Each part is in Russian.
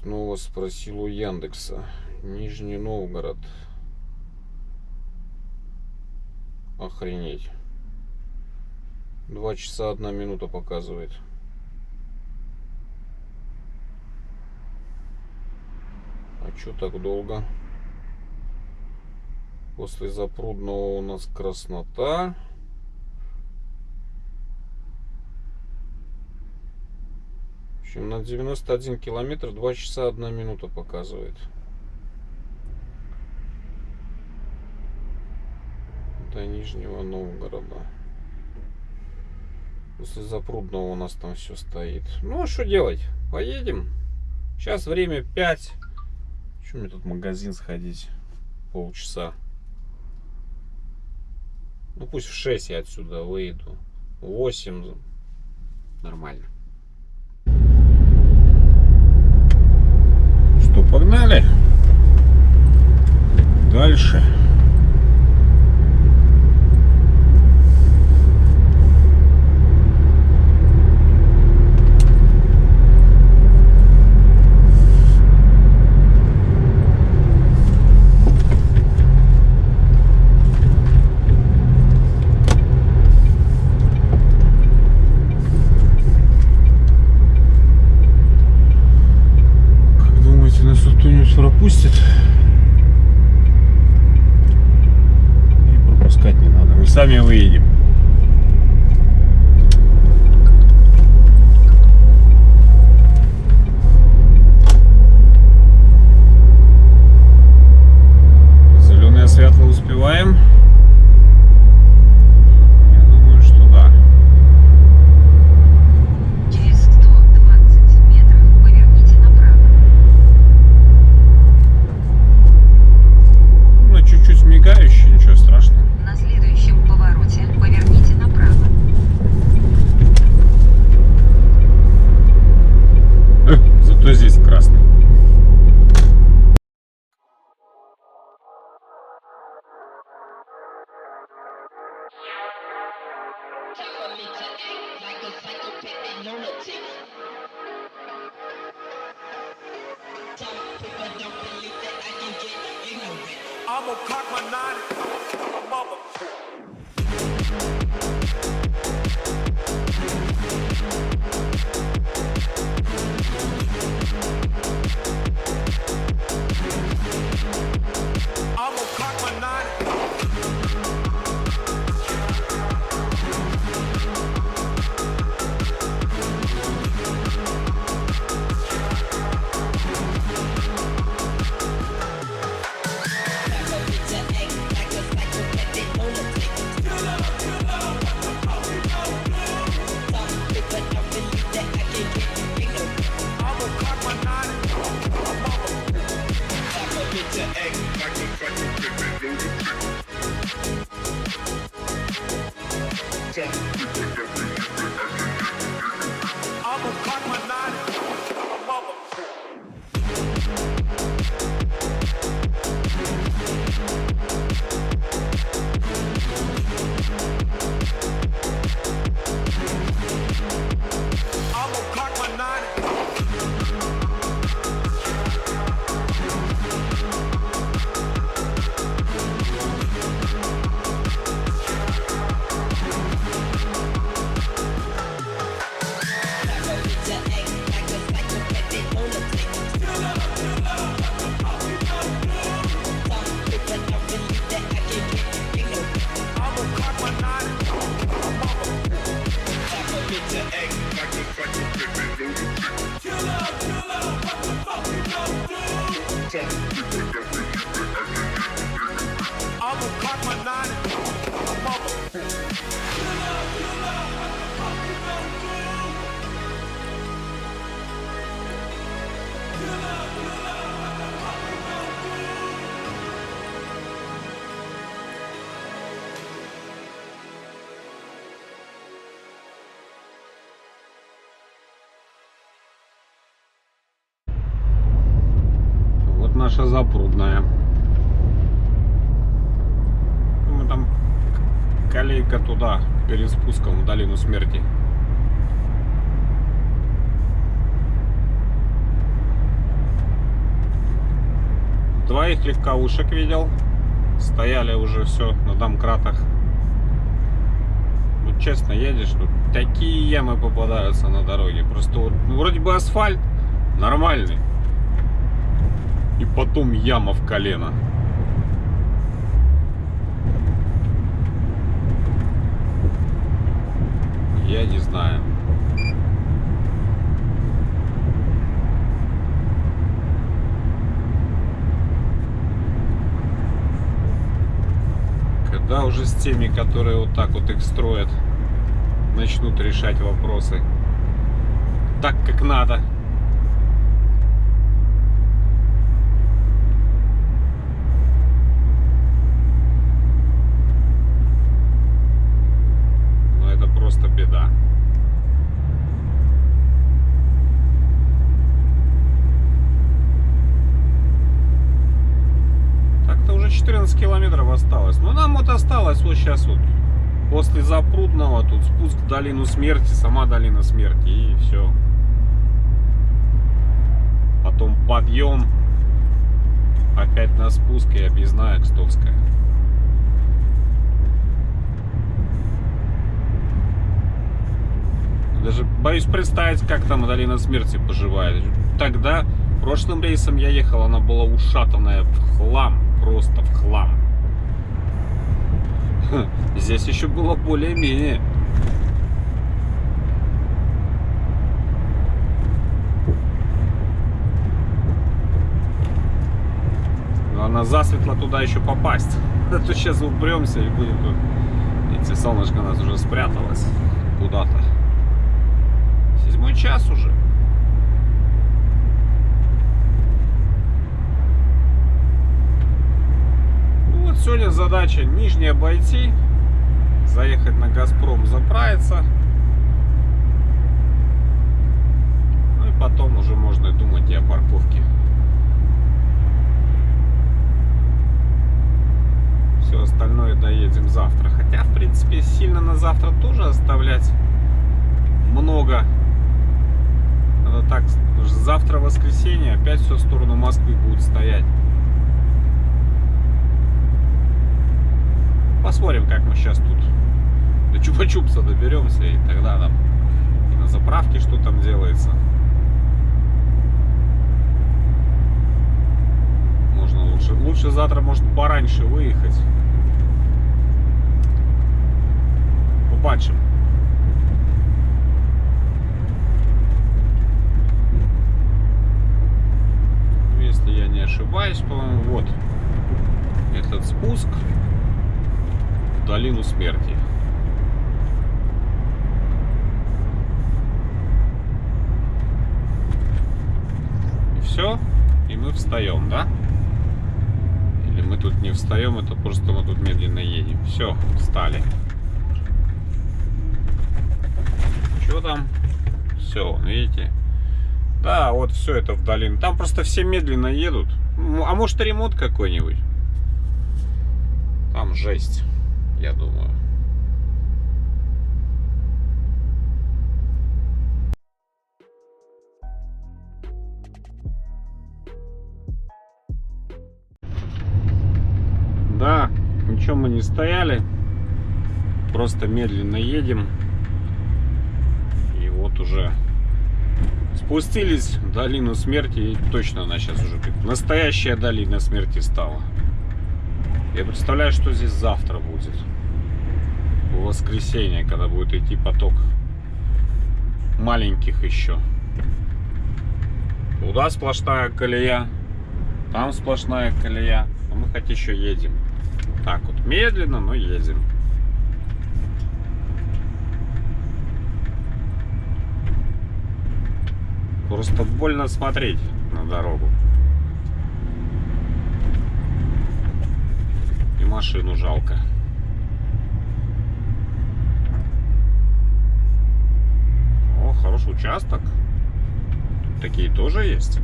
Снова спросил у Яндекса. Нижний Новгород. Охренеть. 2 часа 1 минута показывает. А чё так долго? После Запрудного у нас Краснота. В общем, на 91 километр 2 часа 1 минута показывает. До Нижнего Новгорода. После Запрудного у нас там все стоит. Ну а что делать? Поедем. Сейчас время 5. Что мне тут в магазин сходить? Полчаса. Ну пусть в 6 я отсюда выйду. 8. Нормально. Что, погнали? Дальше. Пропустит и пропускать не надо, мы сами выедем. Зеленое светло успеваем. Я думаю, что да. Через 120 метров поверните направо. Чуть-чуть мигающий, ничего страшного. На следующем повороте поверните направо. Зато здесь красный. I'm gonna cock my 9 mother. I'm gonna cock my 9. I'm gonna cock my 9 mother. I'm gonna cock my 9. I'm gonna cock my 9 Вот наша Запрудная. Мы там колейка туда, перед спуском в долину смерти. двоих легковушек видел. Стояли уже все на домкратах. Ну, честно, едешь, тут такие ямы попадаются на дороге. Просто вот, ну, вроде бы асфальт нормальный. И потом яма в колено. Я не знаю. Когда уже с теми, которые вот так вот их строят, начнут решать вопросы так, как надо. Но это просто беда. Так-то уже 14 километров осталось. Но нам вот осталось вот сейчас вот после Запрудного тут спуск в долину смерти, сама долина смерти, и все. Потом подъем, опять на спуск и объездная Кстовская. Даже боюсь представить, как там долина смерти поживает. Тогда, прошлым рейсом я ехал, она была ушатанная в хлам, просто в хлам. Здесь еще было более-менее. Главное, засветло туда еще попасть. А то сейчас упремся и будет тут. Видите, солнышко у нас уже спряталось куда-то. 7 час уже. Ну вот сегодня задача Нижний обойти, заехать на Газпром, заправиться. Ну и потом уже можно думать и о парковке. Все остальное доедем завтра. Хотя, в принципе, сильно на завтра тоже оставлять много. Надо так, завтра воскресенье, опять все в сторону Москвы будет стоять. Посмотрим, как мы сейчас тут до Чупа-Чупса доберемся, и тогда там и на заправке что там делается. Можно лучше завтра, может, пораньше выехать. Побачим. Если я не ошибаюсь, по-моему, вот этот спуск в долину смерти. И все, и мы встаем, да? Или мы тут не встаем, это просто мы тут медленно едем. Все, встали. Что там? Все, видите? Да, вот все это в долину. Там просто все медленно едут. А может, ремонт какой-нибудь? Там жесть, я думаю. Да, ничего мы не стояли. Просто медленно едем. И вот уже спустились в долину смерти, и точно она сейчас уже настоящая долина смерти стала. Я представляю, что здесь завтра будет. В воскресенье, когда будет идти поток маленьких еще. Туда сплошная колея, там сплошная колея, а мы хоть еще едем. Так вот, медленно, но едем. Просто больно смотреть на дорогу. И машину жалко. О, хороший участок. Тут такие тоже есть.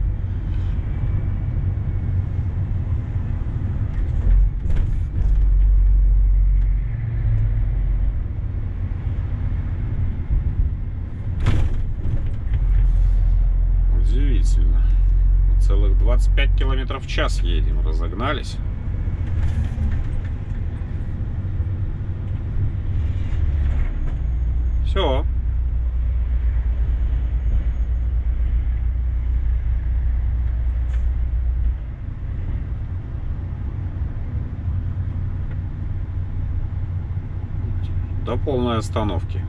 Удивительно. Целых 20 25 километров в час едем, разогнались. Все. До полной остановки.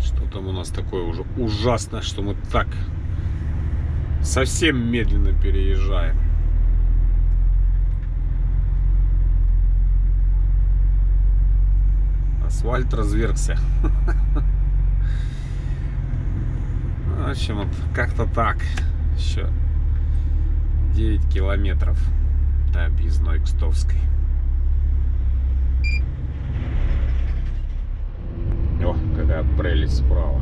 Что там у нас такое уже ужасное, что мы так совсем медленно переезжаем. Асфальт развергся. В общем, вот как-то так. Еще 9 километров до объездной Кстовской. О, какая прелесть справа.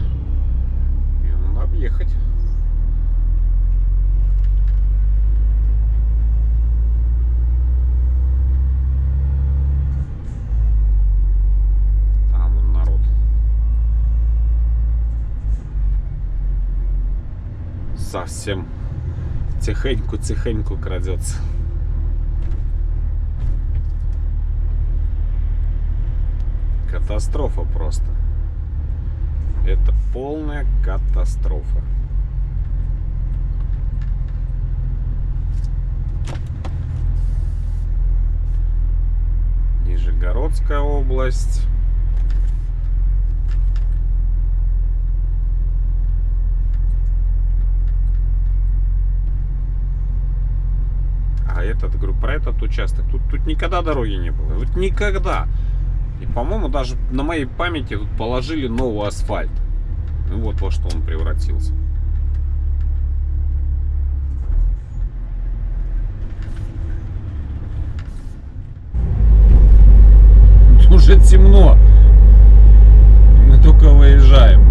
Ее надо объехать. Там вон народ. Совсем тихоньку крадется. Катастрофа просто. Это полная катастрофа. Нижегородская область. А этот, говорю, про этот участок. Тут никогда дороги не было. Вот никогда. И, по-моему, даже на моей памяти тут положили новый асфальт. И вот во что он превратился. Тут уже темно. Мы только выезжаем.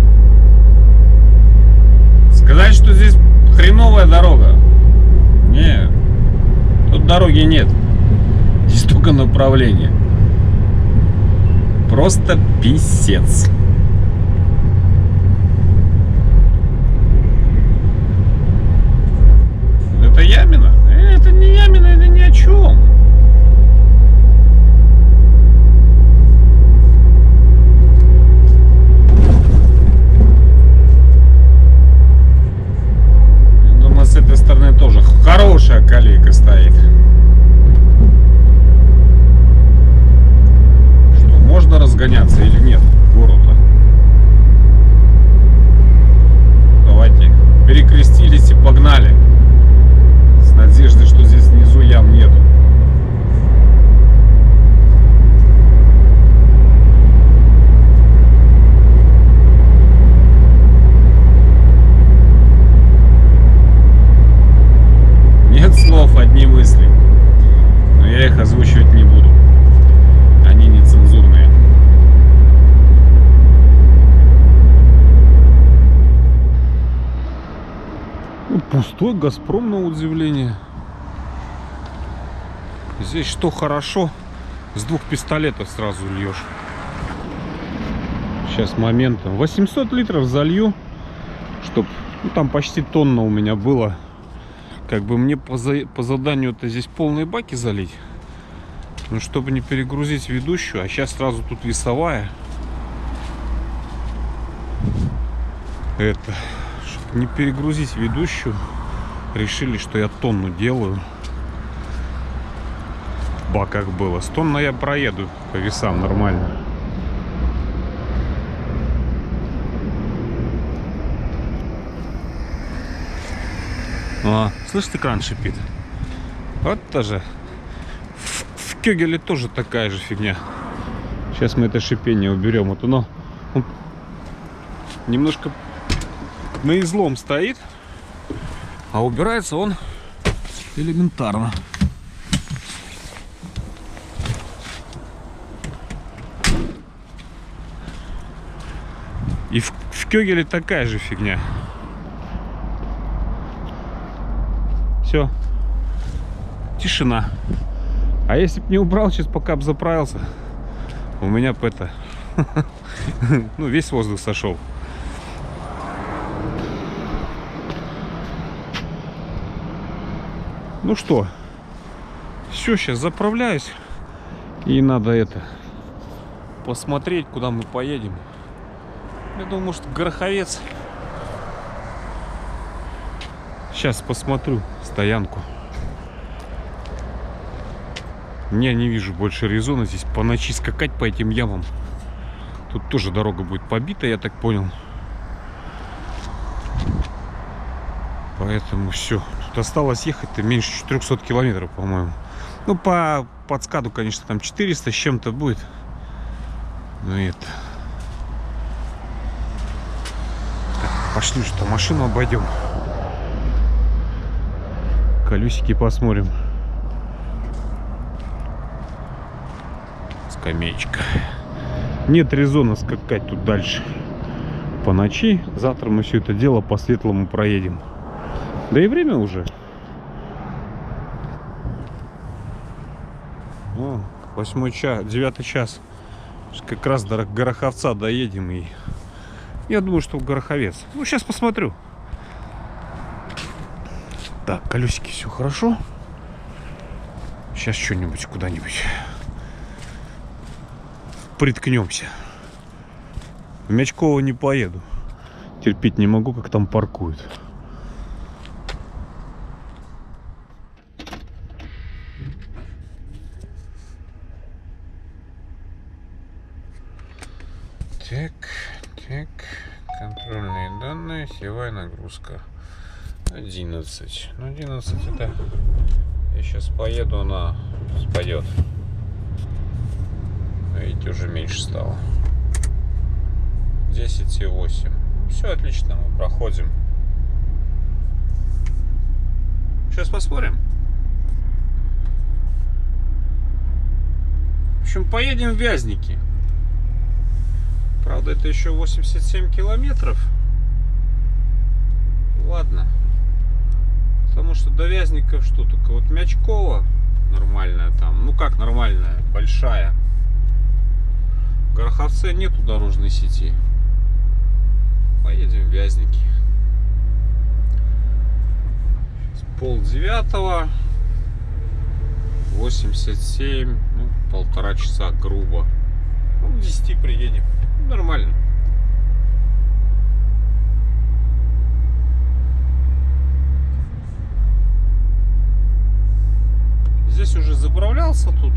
Сказать, что здесь хреновая дорога? Нет. Тут дороги нет. Здесь только направление. Просто писец. Это Ямино? Это не Ямино, это ни о чем. Я думаю, с этой стороны тоже хорошая колейка стоит. Можно разгоняться или нет города? Давайте перекрестились и погнали. С надеждой, что здесь внизу ям нету. Нет слов, одни мысли. Но я их озвучивать не буду. Они нецензурные. Пустой Газпром, на удивление. Здесь что хорошо, с двух пистолетов сразу льешь. Сейчас момент. 800 литров залью, чтоб, ну, там почти тонна у меня было. Как бы мне по заданию-то здесь полные баки залить. Ну, чтобы не перегрузить ведущую. А сейчас сразу тут весовая. Это... не перегрузить ведущую, решили, что я тонну делаю. В баках было. С тонной я проеду по весам нормально. Слышь, ты кран шипит. Вот тоже. В Кёгеле тоже такая же фигня. Сейчас мы это шипение уберем. Вот оно он немножко на излом стоит, а убирается он элементарно. И в Кёгеле такая же фигня. Все. Тишина. А если бы не убрал, сейчас пока бы заправился, у меня бы это... ну, весь воздух сошел. Ну что, все, сейчас заправляюсь. И надо это... посмотреть, куда мы поедем. Я думаю, может, Гороховец. Сейчас посмотрю стоянку. Я не вижу больше резона здесь по ночи скакать по этим ямам. Тут тоже дорога будет побита, я так понял. Поэтому все. Тут осталось ехать-то меньше 400 километров, по-моему. Ну, по подскаду, конечно, там 400 с чем-то будет. Ну это... Так, пошли, что машину обойдем. Колесики посмотрим. Скамеечка. Нет резона скакать тут дальше по ночи. Завтра мы все это дело по светлому проедем. Да и время уже. О, 8 час, 9 час. Как раз до Гороховца доедем. И я думаю, что в Гороховец. Ну, сейчас посмотрю. Так, колесики, все хорошо. Сейчас что-нибудь куда-нибудь приткнемся. В Мячково не поеду. Терпеть не могу, как там паркуют. Так, контрольные данные, севая нагрузка 11. Ну, 11 это я сейчас поеду, она спадет. Видите, уже меньше стало. 10,8. Все отлично, мы проходим. Сейчас посмотрим. В общем, поедем в Вязники. Правда, это еще 87 километров. Ладно. Потому что до Вязников что только вот Мячково нормальная там. Ну как нормальная, большая. В Гороховце нету дорожной сети. Поедем в Вязники. Сейчас 8:30. 87. Ну, 1,5 часа грубо. Ну, к 10 приедем. Нормально. Здесь уже заправлялся тут.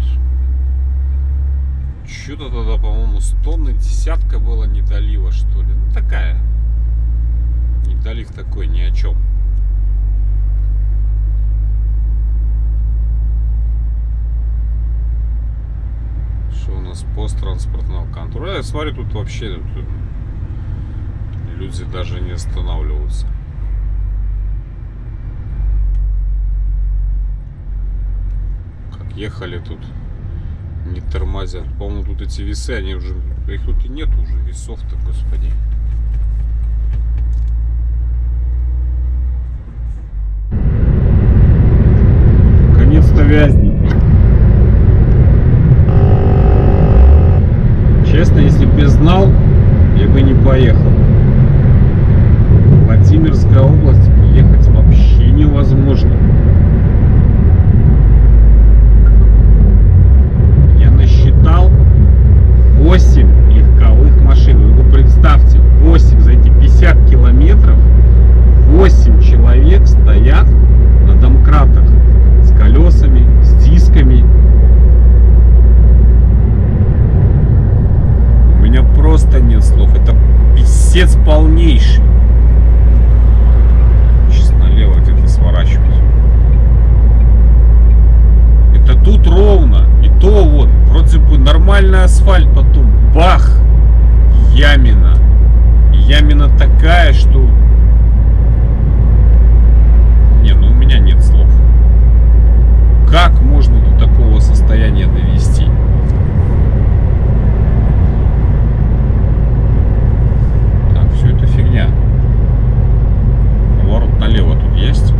Что-то тогда, по-моему, 100 на десятка было недолива, что ли. Ну, такая. Недолив такой ни о чем. Что у нас пост транспортного контроля? Я смотрю, тут вообще тут люди даже не останавливаются. Как ехали тут, не тормозят. По-моему, тут эти весы, они уже, их тут и нет уже весов-то, господи. Наконец-то Вязники. Честно, если бы я знал, я бы не поехал. Владимирская область ехать вообще невозможно. Я насчитал 8 легковых машин. Вы представьте, 8 за эти 50 километров 8 человек стоят на домкратах с колесами, с дисками. У меня просто нет слов. Это пиздец полнейший. Сейчас налево где-то сворачивать. Это тут ровно. И то вот, вроде бы нормальный асфальт, потом бах! Ямина. Ямина такая, что... Не, ну у меня нет слов. Как можно до такого состояния довести? Так, все это фигня. Поворот налево тут есть.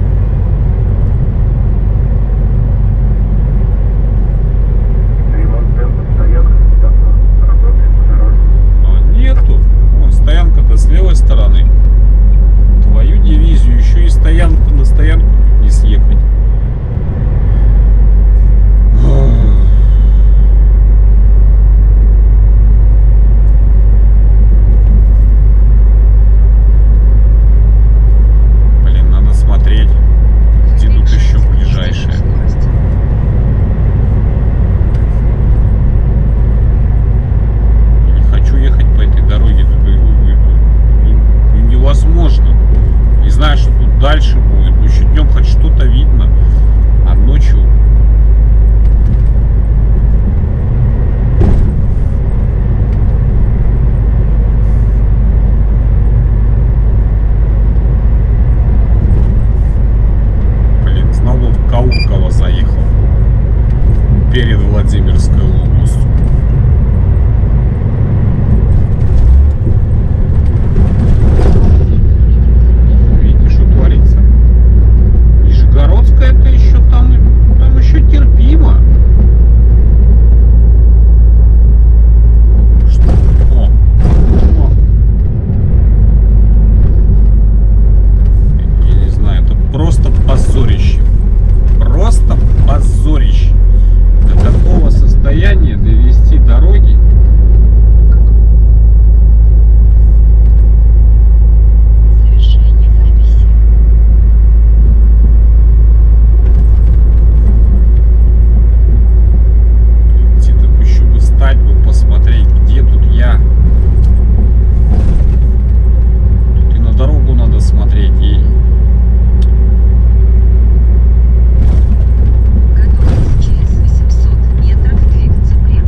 дальше будет. Ну, еще днем хоть что-то видно, а ночью... Блин, знал бы, в Каурково заехал перед Владимирской областью. Видите, что творится? Нижегородская это еще там еще терпимо. Что? О. Я не знаю, это просто позорище. Просто позорище. До такого состояния довести дороги. Завершение записи. Где-то бы еще бы стать бы, посмотреть, где тут я. Тут и на дорогу надо смотреть, и Готовность через 800 метров двигаться прямо.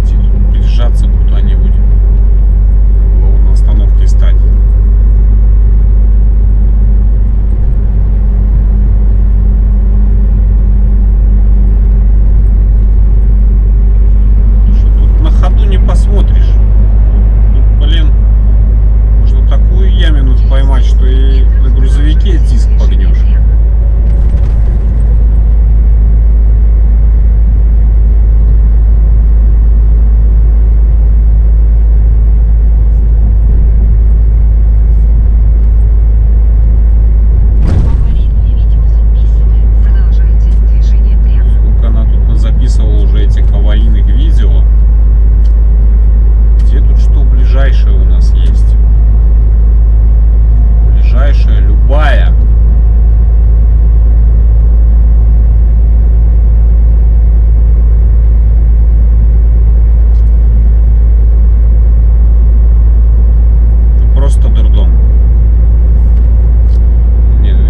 где тут прижаться куда-нибудь. Было на остановке стать. Что тут на ходу не посмотришь. Тут, блин, можно такую ямину поймать, что и на грузовике диск погнешь. Аварийное видео записывается. Продолжайте движение прямо. Сколько она тут записывала уже этих аварийных видео. Где тут что ближайшее у нас есть? Ближайшая любая. Это просто дурдом.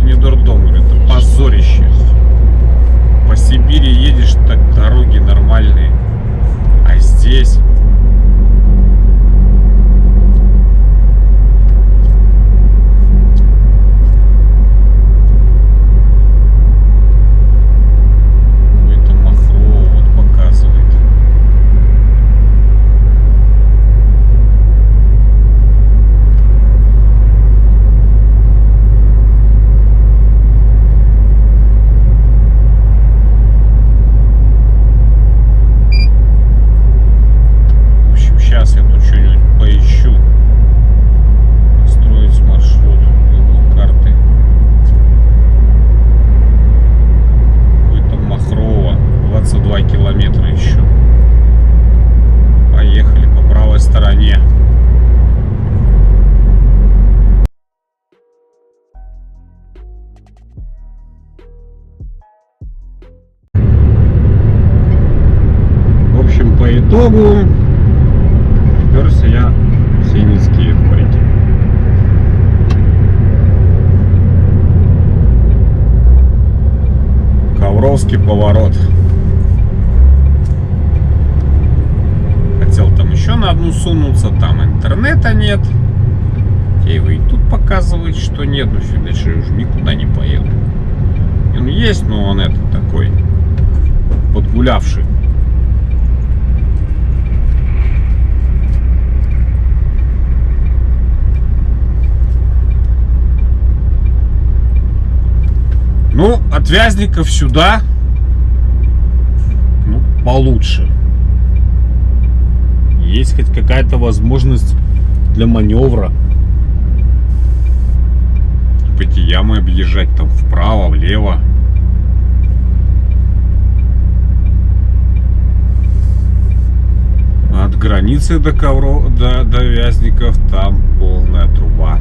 Не дурдом, говорю, это позорище. По Сибири едешь, так дороги нормальные. А здесь... Какое-то махрово вот показывает. В общем, сейчас я тут что-нибудь поищу. Строить маршрут. Google карты. Какой-то Махрово. 22 километра еще. Поехали по правой стороне. В общем, по итогу уперся я в Синицкие дворики. Ковровский поворот. Хотел там еще на одну сунуться, там интернета нет. Его и тут показывает, что нет. Ну, дальше я уже никуда не поеду. Он есть, но он это такой подгулявший. Ну, от Вязников сюда, ну, получше. Есть хоть какая-то возможность для маневра. Типа эти ямы объезжать там вправо, влево. От границы до Ковров, до Вязников там полная труба.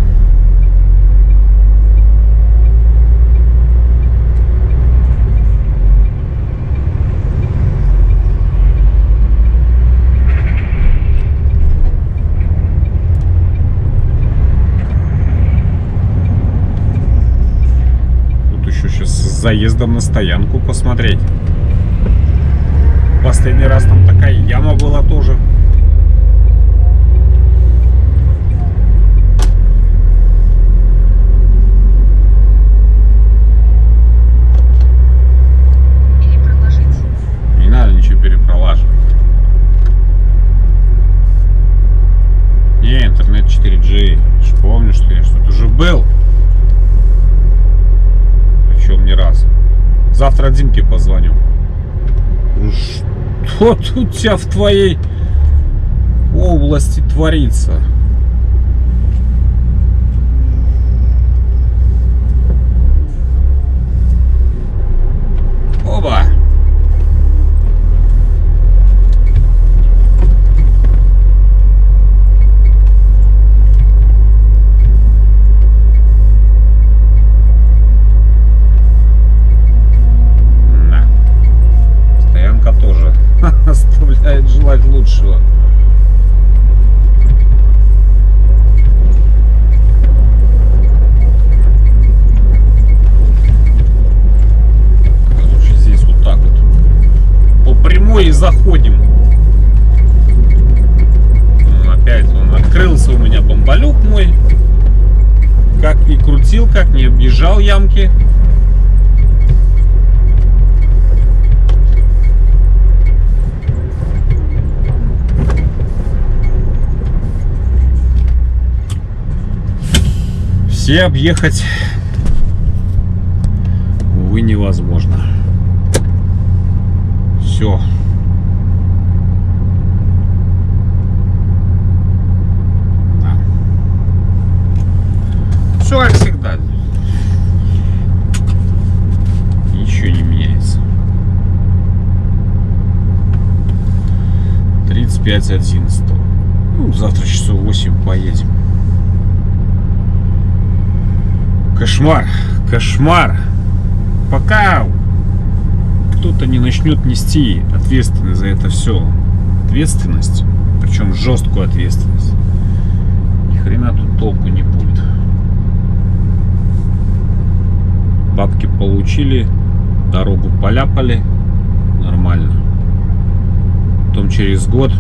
заездом на стоянку посмотреть. Последний раз там такая яма была тоже. Перепроложить. Не надо ничего перепролаживать. Не, интернет 4G. Я ж помню, что я что-то уже был. Причем не раз. Завтра Димке позвоню. Ну, что тут у тебя в твоей области творится? Оба! Да. Стоянка тоже оставляет желать лучшего. Короче, здесь вот так вот по прямой и заходим. Опять он открылся у меня бомбалюк мой. Как ни крутил, как ни объезжал ямки. Все объехать, увы, невозможно. Все. Да. Все как всегда. Ничего не меняется. 35-11. Ну, завтра часов 8 поедем. Кошмар, кошмар. Пока кто-то не начнет нести ответственность за это все. Ответственность, причем жесткую ответственность, ни хрена тут толку не будет. Бабки получили, дорогу поляпали, нормально. Потом через год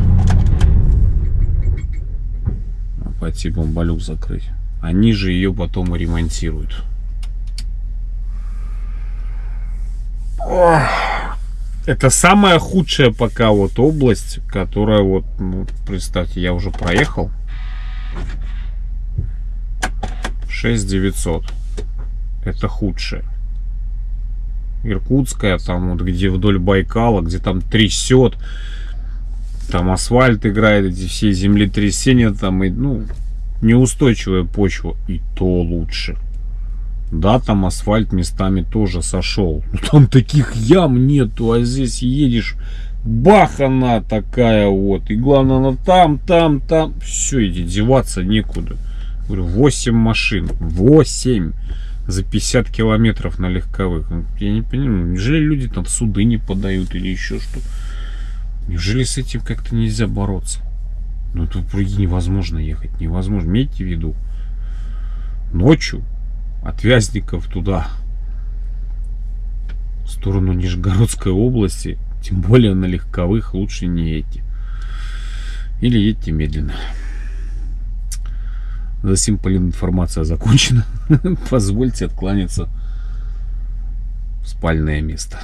пойти бомбалюк закрыть. Они же ее потом и ремонтируют. Это самая худшая пока вот область, которая вот, ну, представьте, я уже проехал 6900. Это худшее. Иркутская, там вот где вдоль Байкала, где там трясет, там асфальт играет, эти все землетрясения, там и, ну, неустойчивая почва, и то лучше. Да, там асфальт местами тоже сошел, но там таких ям нету, а здесь едешь, бах, она такая вот, и главное, она там, все, иди, деваться некуда. Говорю, 8 машин, 8 за 50 километров на легковых. Я не понимаю, неужели люди там в суды не подают или еще что? Неужели с этим как-то нельзя бороться? Ну, тут невозможно ехать, невозможно. Имейте в виду, ночью от Вязников туда, в сторону Нижегородской области, тем более на легковых, лучше не едьте. Или едьте медленно. За сим, Полин, информация закончена. Позвольте откланяться в спальное место.